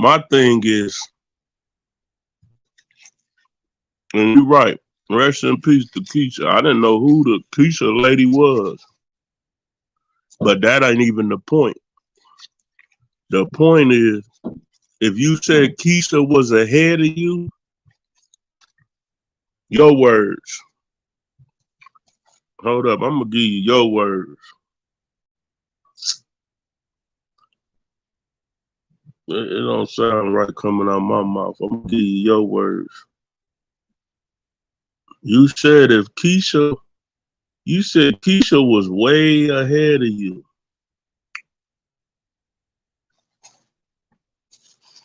my thing is, and you're right. Rest in peace to Keisha. I didn't know who the Keisha lady was, but that ain't even the point. The point is, if you said Keisha was ahead of you, your words. Hold up, I'm gonna give you your words. It don't sound right coming out my mouth. I'm gonna give you your words. You said you said Keisha was way ahead of you.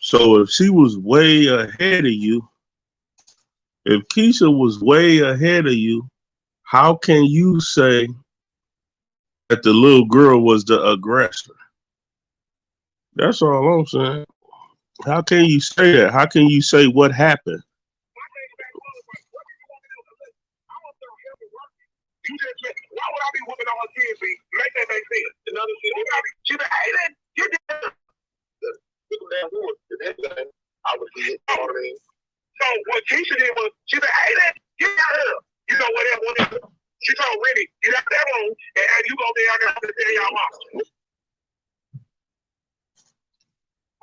So if she was way ahead of you, if Keisha was way ahead of you, how can you say that the little girl was the aggressor? That's all I'm saying. How can you say that? How can you say what happened? You just why would I be whooping on her kids? Make that make sense. Another shit. She be hating. You did. I was you know what I mean? So what Keisha did was she be hating. Get out of here. You know whatever. She told Rennie, you got that room, and you go down there and tell y'all mom.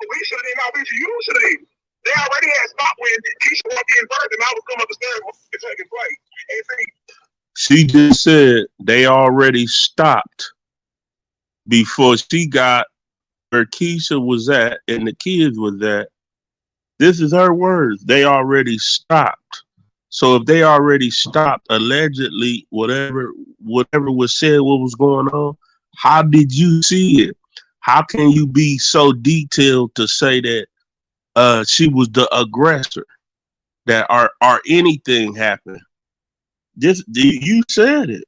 We should have did bitch. You should have. They already had stopped when Keisha walked in first, and I was coming up the stairs to take his place. And see. She just said they already stopped before she got where Keisha was at and the kids was at. This is her words. They already stopped. So if they already stopped, allegedly, whatever was said, what was going on, how did you see it? How can you be so detailed to say that she was the aggressor? That or anything happened? Just you said it.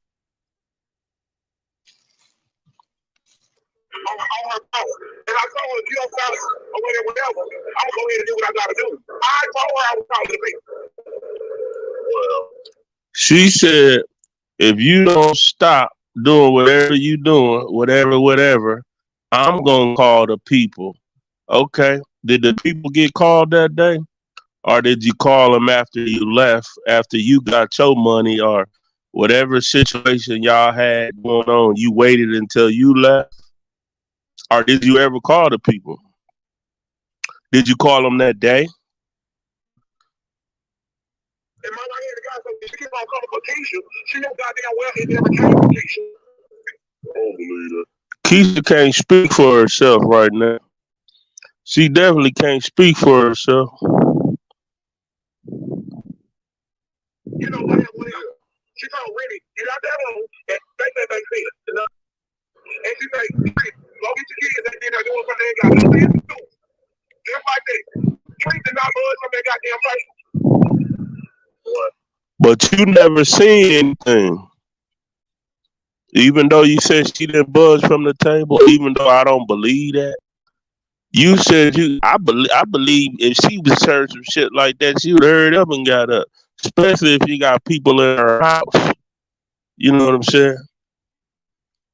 On her power. And I told her, if you don't stop it or whatever, I'm going to go ahead and do what I got to do. I told her I was talking to me. Well, she said, if you don't stop doing whatever you doing, whatever, I'm going to call the people. Okay. Did the people get called that day? Or did you call them after you left, after you got your money or whatever situation y'all had going on? You waited until you left? Or did you ever call the people? Did you call them that day? And my right hand, the guy said, she keep on calling for Keisha. She knows goddamn well it never came from Keisha. I don't believe that. Keisha can't speak for herself right now. She definitely can't speak for herself. You know what? She told Rennie, you got that room, and they said they see it. And she said, go get your kids, and then they're doing something they got nothing to do. Just like that. Treat did not budge from their goddamn face. What? But you never seen anything. Even though you said she didn't budge from the table, even though I don't believe that. You said I believe if she was heard some shit like that, she would have hurried up and got up. Especially if you got people in her house. You know what I'm saying?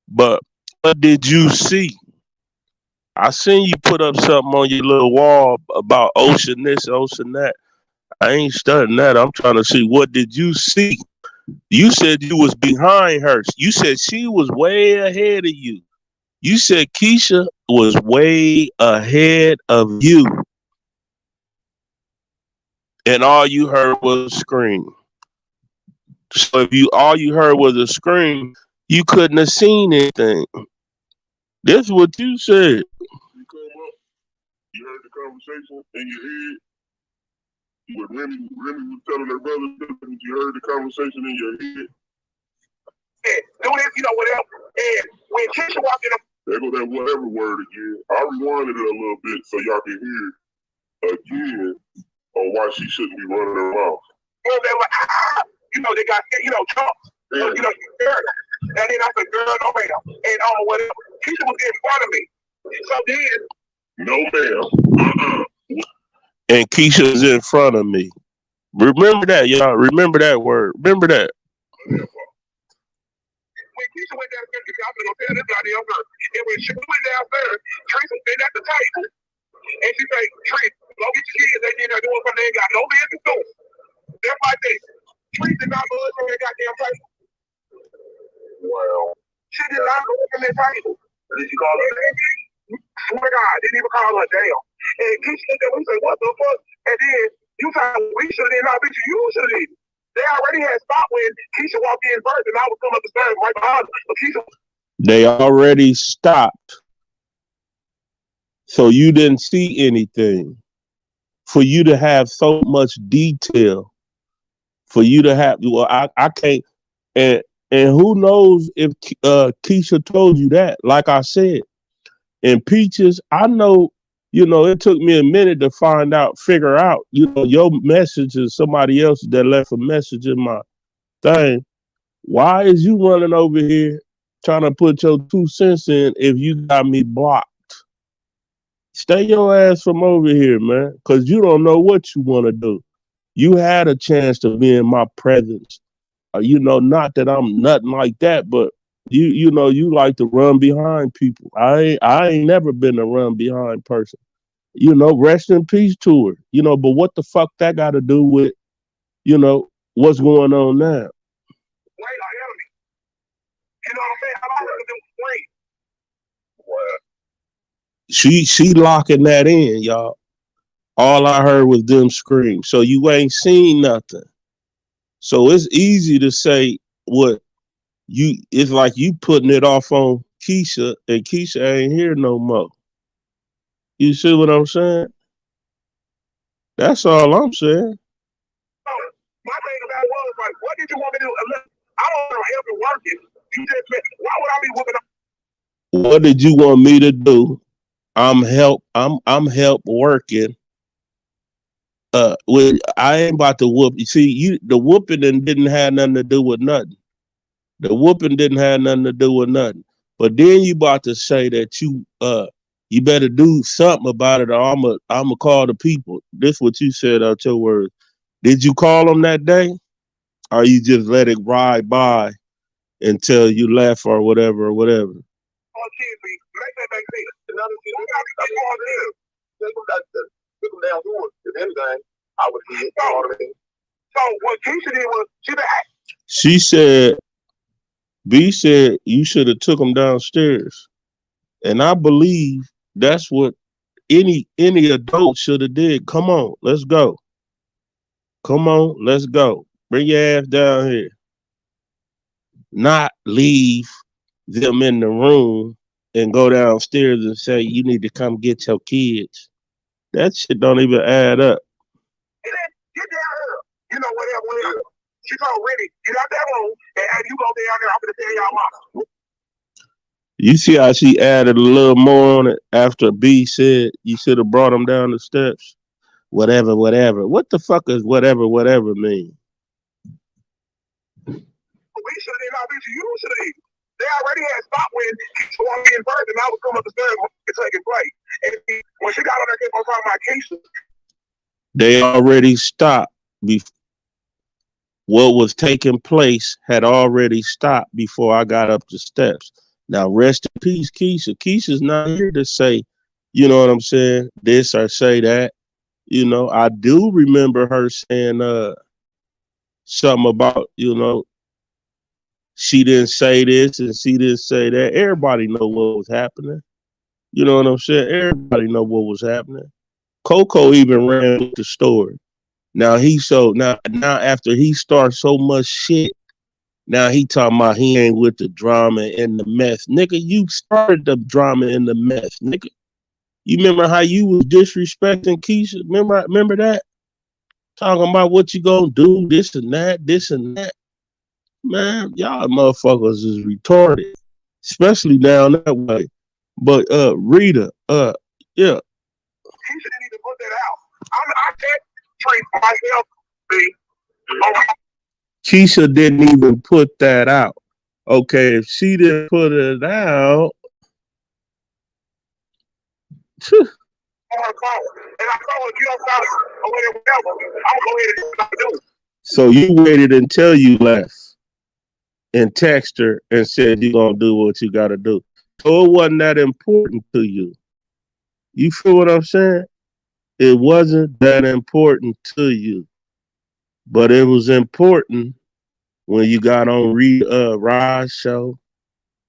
But what did you see? I seen you put up something on your little wall about ocean this, ocean that. I ain't studying that. I'm trying to see what did you see? You said you was behind her. You said she was way ahead of you. You said Keisha was way ahead of you. And all you heard was a scream. So if you all you heard was a scream, you couldn't have seen anything. That's what you said. You come up, you heard the conversation in your head. When Remy was telling her brother, you heard the conversation in your head. And do this, you know, whatever. And when Keisha walked in, there go that whatever word again. I rewinded it a little bit so y'all can hear again on why she shouldn't be running her mouth. Well, they were, you know, they got, you know, chumps. Yeah. So, you know, you girl. And then I said, girl, no ma'am. And whatever. Keisha was in front of me. So then, no ma'am. And Keisha's in front of me. Remember that, y'all. Remember that word. Remember that. When Keisha went downstairs, I'm going to tell this goddamn girl. And when she went downstairs, Teresa sitting at the table. And she say, Tree, go get your kids. They did not doing something they ain't got no business doing. That's like this. Tree did not budge from that goddamn table. Well, she did not budge from that table. Did you call her damn? Swear to God, I didn't even call her damn. And Keisha looked at me and said, what the fuck? And then you thought we should have did not, bitch, you should have did. They already had stopped when Keisha walked in first and I was coming up the stairs right behind her. But Keisha, They already stopped. So you didn't see anything. For you to have so much detail, for you to have, well, I can't, and who knows if Keisha told you that. Like I said, in Peaches, I know, it took me a minute to figure out, your message is somebody else that left a message in my thing. Why is you running over here trying to put your 2 cents in if you got me blocked? Stay your ass from over here, man, because you don't know what you want to do. You had a chance to be in my presence. Not that I'm nothing like that, but you like to run behind people. I ain't never been a run behind person. Rest in peace to her. But what the fuck that got to do with, what's going on now? Wait, enemy. You know what I'm saying? I like them free. What? She locking that in, y'all. All I heard was them scream. So you ain't seen nothing. So it's easy to say what it's like you putting it off on Keisha, and Keisha ain't here no more. You see what I'm saying? That's all I'm saying. My thing about it was like, what did you want me to do? I don't want to help you working. You just said, why would I be whooping up? What did you want me to do? I'm help working. I ain't about to whoop. You see, the whooping didn't have nothing to do with nothing. The whooping didn't have nothing to do with nothing. But then you about to say that you better do something about it, or I'ma call the people. This what you said out your words. Did you call them that day, or you just let it ride by until you left or whatever? Oh, kids, make that make sense. Another thing, we got to take all this. Took them down doors. If anything, I would be. So what Keisha did was she said. B said you should have took him downstairs, and I believe that's what any adult should have did. Come on, let's go. Come on, let's go. Bring your ass down here. Not leave them in the room and go downstairs and say you need to come get your kids. That shit don't even add up. Get down here. Whatever. She told Rennie, get out that room, and you go down there. I'm going to tell y'all mama. You see how she added a little more on it after B said you should have brought him down the steps? Whatever. What the fuck is whatever mean? We should have not been to you, should have. They already had stopped when she walked in first, and I was coming up the stairs when it taking place. And when she got on there, kept on talking about Keisha. They already stopped. What was taking place had already stopped before I got up the steps. Now, rest in peace, Keisha. Keisha's not here to say, you know what I'm saying, this or say that. I do remember her saying something about, she didn't say this and she didn't say that. Everybody know what was happening. You know what I'm saying? Everybody know what was happening. Coco even ran with the story. Now now after he starts so much shit, now he talking about he ain't with the drama and the mess. Nigga, you started the drama and the mess, nigga. You remember how you was disrespecting Keisha? Remember that? Talking about what you gonna do, this and that. Man, y'all motherfuckers is retarded. Especially down that way. But Rita, yeah. Keisha didn't even put that out. I can't treat myself, see. Keisha didn't even put that out. Okay, if she didn't put it out. On her phone. And I told her, you don't stop or whatever, I'm gonna go ahead and do what I do. So you waited until you left and text her and said you're gonna do what you gotta do. So it wasn't that important to you. You feel what I'm saying? It wasn't that important to you, but it was important when you got on Rod's show.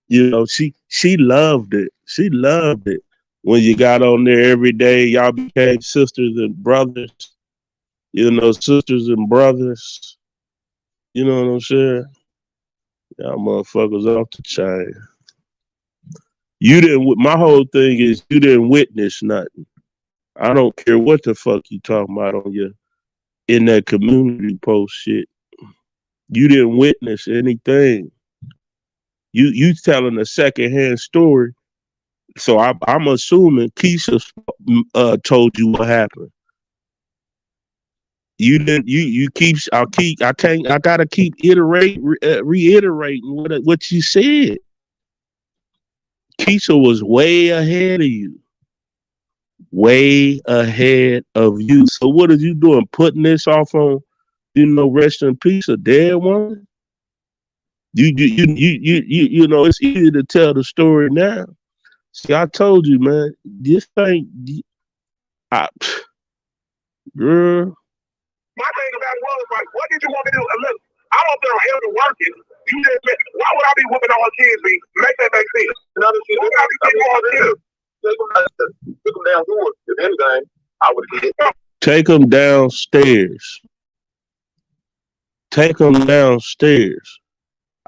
You know, she loved it. She loved it when you got on there every day. Y'all became sisters and brothers. You know, sisters and brothers. You know what I'm saying? Y'all motherfuckers off the chain. You didn't. My whole thing is you didn't witness nothing. I don't care what the fuck you talking about on your in that community post shit. You didn't witness anything. You telling a secondhand story. So I'm assuming Keisha told you what happened. You didn't. You keep. I'll keep. I can't. I gotta keep reiterating what you said. Keisha was way ahead of you. Way ahead of you. So what are you doing? Putting this off on, rest in peace, a dead one? You know, it's easy to tell the story now. See, I told you, man, this thing, I, girl. My thing about it was like, what did you want me to do? Look, I don't think I'm ever working. You just, why would I be whooping on her kids? Make that make sense. Another shit. Why would I be keeping on her kids? Took them down to it. If anything, I would have did. Take them downstairs. Take them downstairs.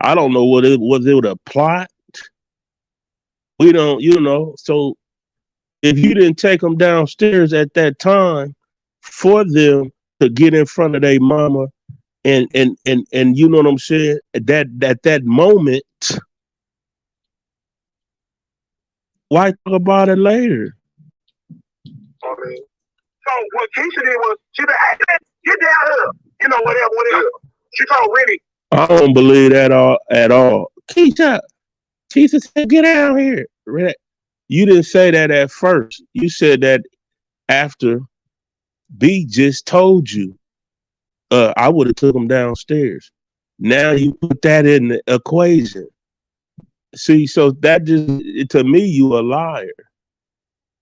I don't know what it was. It would a plot. We don't, So if you didn't take them downstairs at that time for them to get in front of their mama, and you know what I'm saying, that moment, why talk about it later? I mean, so what Keisha did was she said, "Hey, get down here." You know, whatever. She told Rennie. I don't believe that at all. Keisha said, "Get out here." You didn't say that at first. You said that after B just told you. I would have took him downstairs. Now you put that in the equation. See, so that just, to me, you a liar.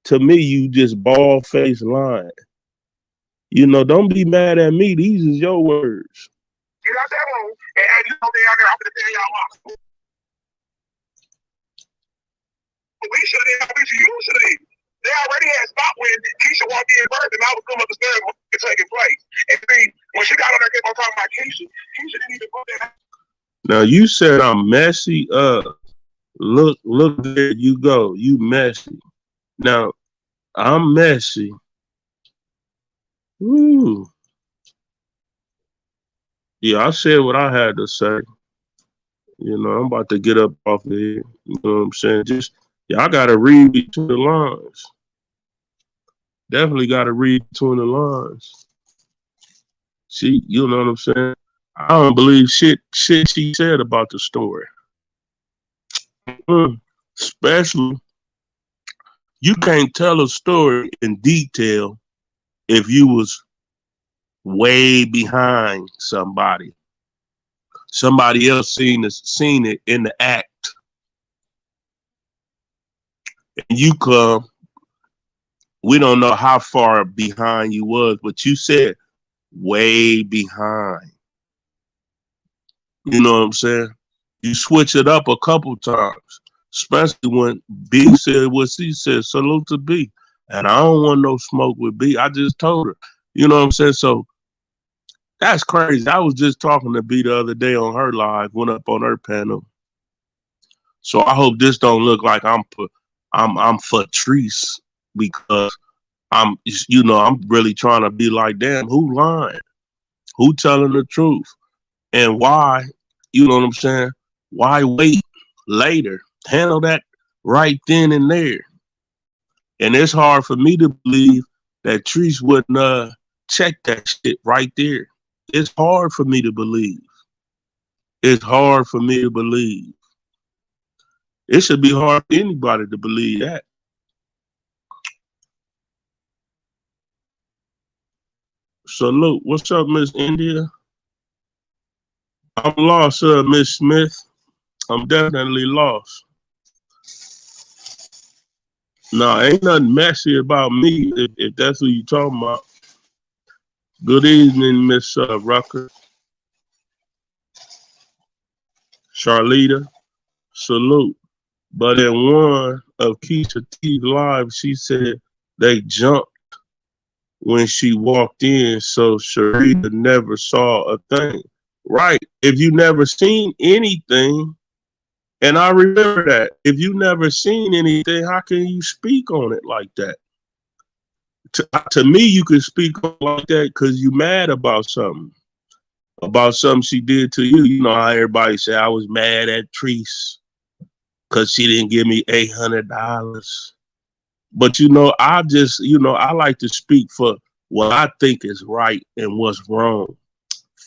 To me, you just bald-faced lying. Don't be mad at me. These is your words. You got that wrong. And you know, down there, I'm going to tell y'all why. We should have, you should have. They already had stopped when Keisha walked in first, and I was coming up the stairs when it taking place. And see, when she got on there, kept on talking about Keisha didn't even put that. Now you said I'm messy. Look there you go. You messy. Now I'm messy. Ooh. Yeah, I said what I had to say. I'm about to get up off of here. You know what I'm saying? I gotta read between the lines. Definitely gotta read between the lines. See, you know what I'm saying? I don't believe shit she said about the story. Especially, you can't tell a story in detail if you was way behind somebody. Somebody else seen it in the act. And you come, we don't know how far behind you was, but you said way behind. You know what I'm saying? You switch it up a couple times, especially when B said what she said. Salute to B. And I don't want no smoke with B. I just told her. You know what I'm saying? So that's crazy. I was just talking to B the other day on her live, went up on her panel. So I hope this don't look like I'm for Treese, because I'm really trying to be like, damn, who lying? Who telling the truth? And why, you know what I'm saying? Why wait later? Handle that right then and there. And it's hard for me to believe that Treese wouldn't check that shit right there. It's hard for me to believe. It's hard for me to believe. It should be hard for anybody to believe that. Salute. What's up, Miss India? I'm lost, Miss Smith. I'm definitely lost. No, ain't nothing messy about me if that's what you talking about. Good evening, Miss Rucker. Charlita, salute. But in one of Keisha T's live, she said they jumped when she walked in, so Sharita never saw a thing. Right. If you never seen anything, and I remember that, if you never seen anything, how can you speak on it like that? To me, you can speak on it like that because you mad about something she did to you. You know how everybody say I was mad at Treese because she didn't give me $800. But I just, I like to speak for what I think is right and what's wrong.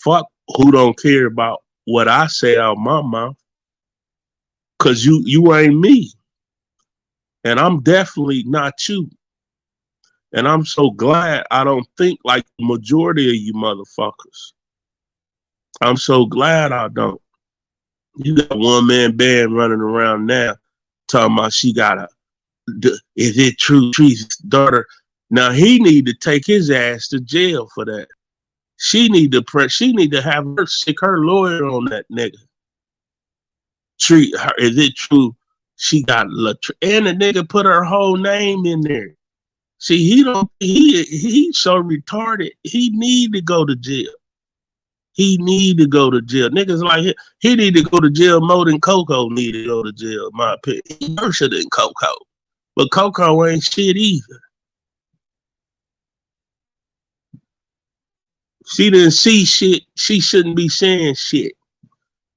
Fuck who don't care about what I say out my mouth, cause you ain't me, and I'm definitely not you. And I'm so glad I don't think like the majority of you motherfuckers. I'm so glad I don't. You got one man band running around now talking about she got is it true Tree's daughter? Now he need to take his ass to jail for that. She need to have her stick her lawyer on that nigga. Treat her. Is it true she got and the nigga put her whole name in there? See, he's so retarded. He need to go to jail. He need to go to jail. Niggas like he need to go to jail more than Coco need to go to jail, in my opinion. He worse than Coco. But Coco ain't shit either. She didn't see shit. She shouldn't be saying shit.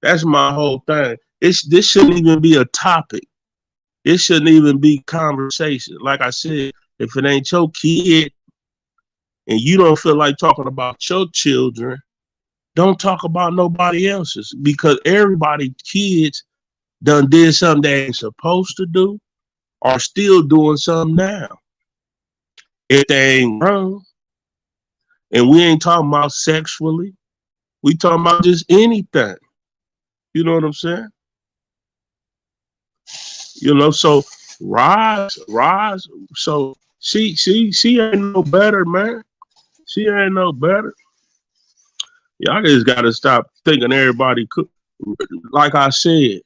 That's my whole thing. This shouldn't even be a topic. It shouldn't even be conversation. Like I said, if it ain't your kid and you don't feel like talking about your children, don't talk about nobody else's, because everybody's kids done did something they ain't supposed to do or still doing something now. If they ain't wrong, and we ain't talking about sexually, we talking about just anything. You know what I'm saying? So Roz, so she ain't no better, man. She ain't no better. Y'all just gotta stop thinking everybody could. Like I said,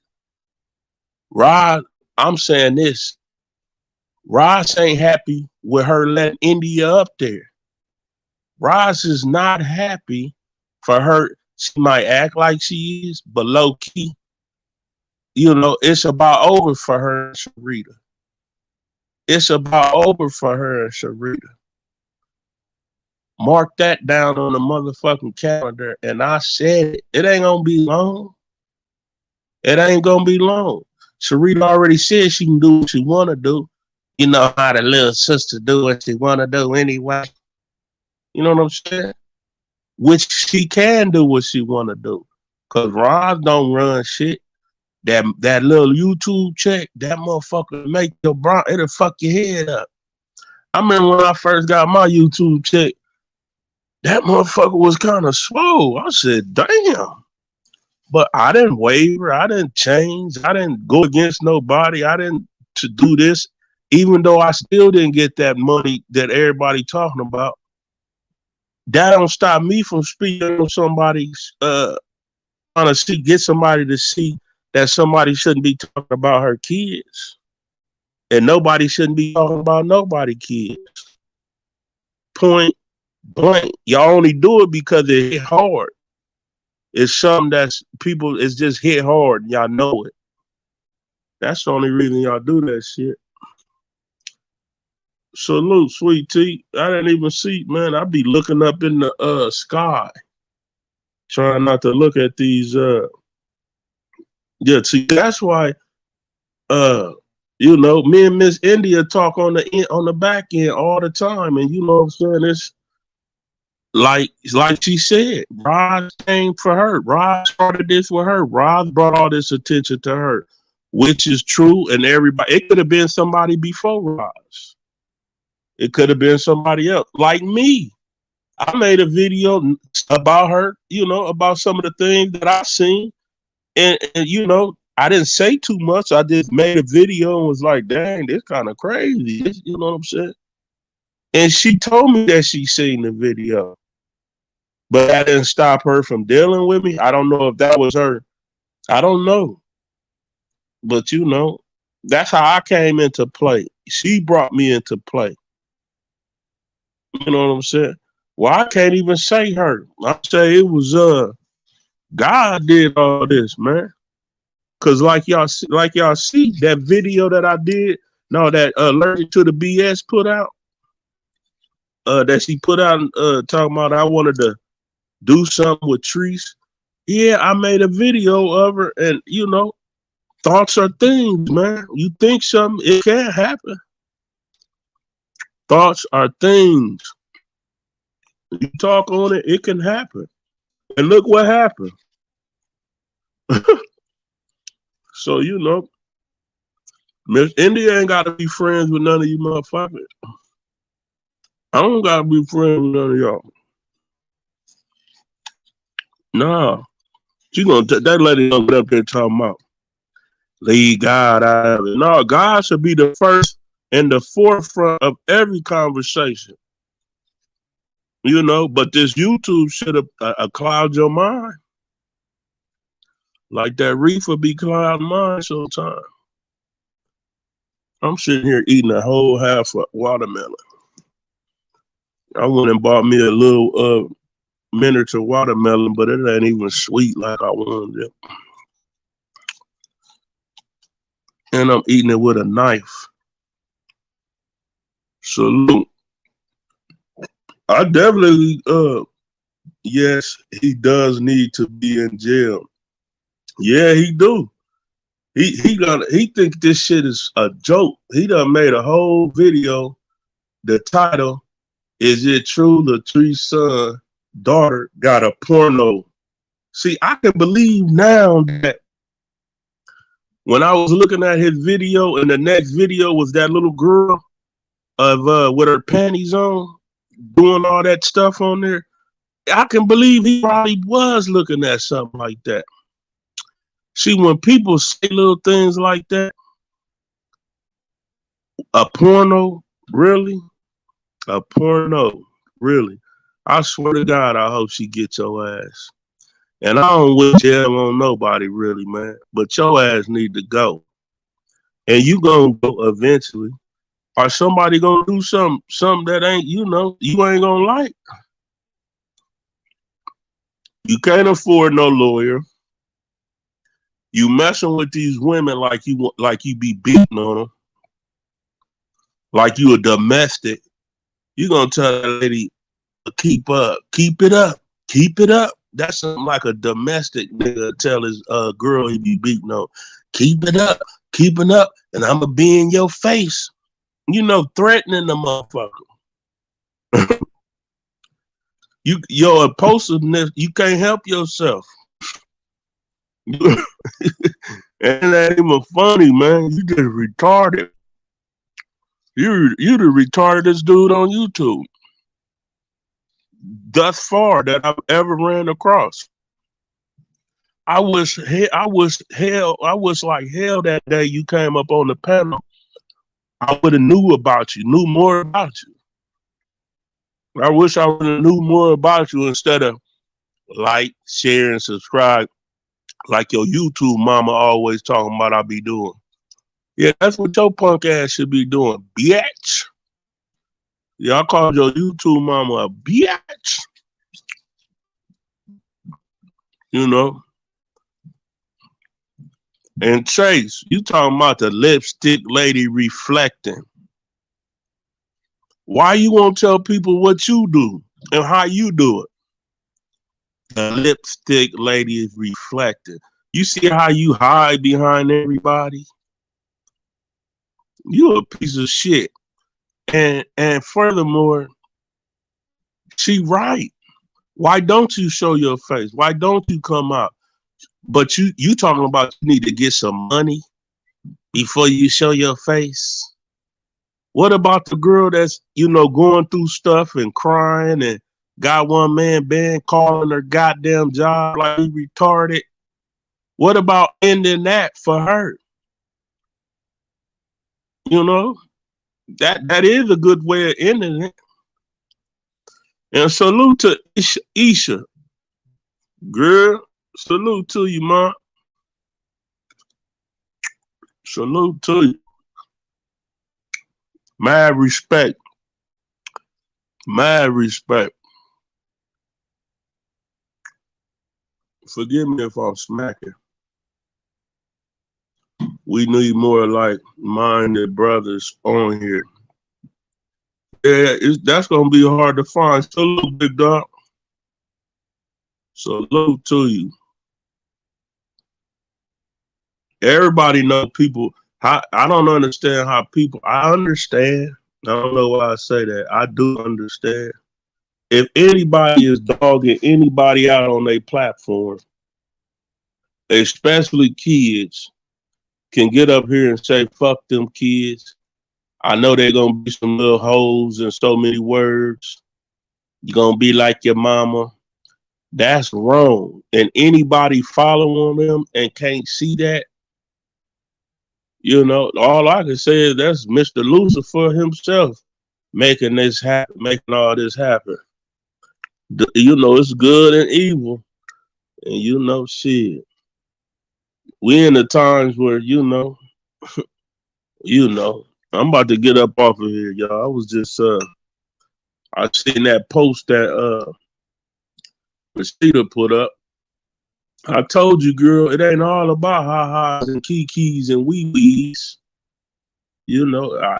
Roz, I'm saying this. Roz ain't happy with her letting India up there. Roz is not happy for her. She might act like she is, but low key, it's about over for her and Sharita. It's about over for her and Sharita. Mark that down on the motherfucking calendar. And I said it. It ain't gonna be long. It ain't gonna be long. Sharita already said she can do what she wanna do. You know how the little sister do what she wanna do anyway. You know what I'm saying? Which she can do what she wanna do. Cause Roz don't run shit. That little YouTube check, that motherfucker make your brain, it'll fuck your head up. I remember when I first got my YouTube check, that motherfucker was kind of slow. I said, damn. But I didn't waver. I didn't change. I didn't go against nobody. I didn't to do this, even though I still didn't get that money that everybody talking about. That don't stop me from speaking on somebody's trying to get somebody to see that somebody shouldn't be talking about her kids. And nobody shouldn't be talking about nobody's kids. Point blank. Y'all only do it because it hit hard. It's something that's people, it's just hit hard and y'all know it. That's the only reason y'all do that shit. Salute, sweet tea. I didn't even see, man. I be looking up in the sky. Trying not to look at these yeah, see, that's why me and Miss India talk on the back end all the time, and you know what I'm saying? It's like she said, Roz came for her. Roz started this with her. Roz brought all this attention to her, which is true. And everybody, it could have been somebody before Roz. It could have been somebody else, like me. I made a video about her, about some of the things that I seen, and I didn't say too much. I just made a video and was like, dang, this kind of crazy. You know what I'm saying? And she told me that she seen the video. But that didn't stop her from dealing with me. I don't know if that was her. I don't know. But that's how I came into play. She brought me into play. You know what I'm saying? Well, I can't even say her. I say it was God did all this, man. Cause like y'all see that video that I did, no, that allergic to the BS put out, that she put out talking about I wanted to do something with Treese. Yeah, I made a video of her, and thoughts are things, man. You think something, it can't happen. Thoughts are things. You talk on it, it can happen. And look what happened. So Miss India ain't gotta be friends with none of you motherfuckers. I don't gotta be friends with none of y'all. Nah. That lady gonna get up there talking about leave God out of it. No, God should be the first in the forefront of every conversation. But this YouTube should have cloud your mind. Like that reefer be cloud mine sometimes. I'm sitting here eating a whole half of watermelon. I went and bought me a little miniature watermelon, but it ain't even sweet like I wanted it. And I'm eating it with a knife. Salute. I definitely, yes, he does need to be in jail. Yeah, he do. He think this shit is a joke. He done made a whole video. The title, "Is It True Latree's son daughter got a porno?" See, I can believe now that when I was looking at his video, and the next video was that little girl of with her panties on, doing all that stuff on there. I can believe he probably was looking at something like that. See, when people say little things like that, a porno, really? A porno, really? I swear to God, I hope she gets your ass. And I don't wish jail on nobody, really, man. But your ass need to go. And you gonna go eventually. Or somebody gonna do something that ain't, you ain't gonna like. You can't afford no lawyer. You messing with these women like you be beating on them, like you a domestic. You gonna tell that lady, keep it up. That's something like a domestic nigga tell his girl he be beating on. Keep it up, and I'ma be in your face. Threatening the motherfucker. Your impulsiveness, you can't help yourself. And that ain't even funny, man. You just retarded. You the retardedest dude on YouTube thus far that I've ever ran across. I was like hell that day you came up on the panel. I would have knew more about you. I wish I would have knew more about you instead of like, share, and subscribe like your YouTube mama always talking about I be doing. Yeah, that's what your punk ass should be doing, bitch. Yeah, I called your YouTube mama a bitch. And Chase, you talking about the lipstick lady reflecting. Why you won't tell people what you do and how you do it? The lipstick lady is reflecting. You see how you hide behind everybody? You a piece of shit. And furthermore, she right. Why don't you show your face? Why don't you come out? But you talking about you need to get some money before you show your face. What about the girl that's, going through stuff and crying and got one man band calling her goddamn job like he retarded? What about ending that for her? You know, that is a good way of ending it. And salute to Isha, girl. Salute to you, ma. Salute to you. Mad respect. Mad respect. Forgive me if I'm smacking. We need more like minded brothers on here. Yeah, that's gonna be hard to find. Salute, big dog. Salute to you. Everybody know people. I don't understand how people. I understand. I don't know why I say that. I do understand. If anybody is dogging anybody out on their platform, especially kids, can get up here and say, fuck them kids. I know they're gonna be some little hoes and so many words. You're gonna be like your mama. That's wrong. And anybody following them and can't see that, all I can say is that's Mr. Lucifer himself making this happen, making all this happen. It's good and evil. And shit. We in the times where, I'm about to get up off of here, y'all. I was just I seen that post that Rashida put up. I told you, girl, it ain't all about ha-has and kikis and wee-wees. I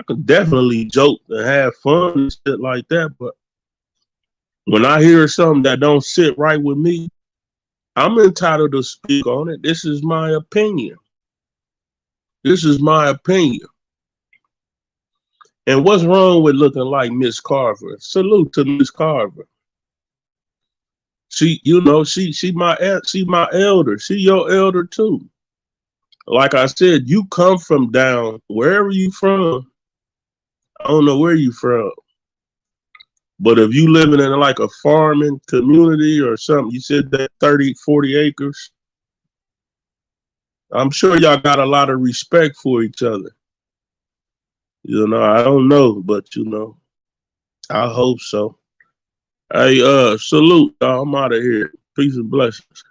could definitely joke and have fun and shit like that, but when I hear something that don't sit right with me, I'm entitled to speak on it. This is my opinion. This is my opinion. And what's wrong with looking like Miss Carver? Salute to Miss Carver. She my elder. She your elder too. Like I said, you come from down wherever you from. I don't know where you from. But if you living in like a farming community or something, you said that 30, 40 acres, I'm sure y'all got a lot of respect for each other. I don't know, but I hope so. Hey, salute, y'all. I'm out of here. Peace and blessings.